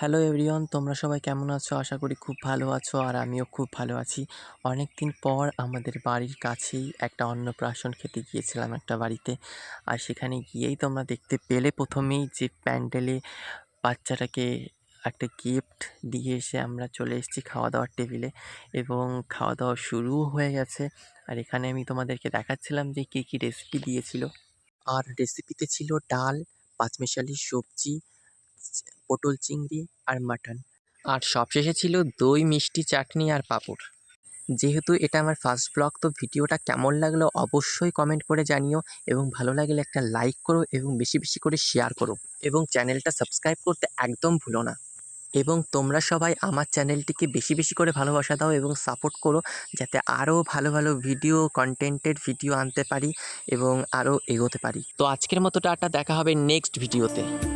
Hello everyone, তোমরা সবাই কেমন আছো? আশা করি খুব ভালো আছো আর আমিও খুব ভালো আছি। অনেকদিন পর আমাদের বাড়ির কাছেই একটা অন্নপ্রাশন খেতে গিয়েছিলাম একটা বাড়িতে। আর সেখানে গিয়েই তোমরা দেখতে পেলে ১ম এই যে প্যান্ডেলে বাচ্চাটাকে একটা গিফট দিয়ে এসে আমরা চলে এসেছি খাওয়া-দাওয়ার টেবিলে এবং খাওয়া-দাওয়া শুরুও হয়ে গেছে। আর এখানে আমি তোমাদেরকে দেখাচ্ছিলাম যে কী রেসিপি দিয়েছিল। আর রেসিপিতে ছিল ডাল, পাঁচমিশালি সবজি, পটল চিংড়ি আর মাটন। আর সবশেষে ছিল দই, মিষ্টি, চাটনি আর পাঁপড়। যেহেতু এটা আমার ফার্স্ট ব্লগ, তো ভিডিওটা কেমন লাগলো অবশ্যই কমেন্ট করে জানিও এবং ভালো লাগলে একটা লাইক করো এবং বেশি বেশি করে শেয়ার করো এবং চ্যানেলটা সাবস্ক্রাইব করতে একদম ভুলো না। এবং তোমরা সবাই আমার চ্যানেলটিকে বেশি বেশি করে ভালোবাসা দাও এবং সাপোর্ট করো, যাতে আরও ভালো ভালো ভিডিও কন্টেন্টের ভিডিও আনতে পারি এবং আরও এগোতে পারি। তো আজকের মতো টাটা, দেখা হবে নেক্সট ভিডিওতে।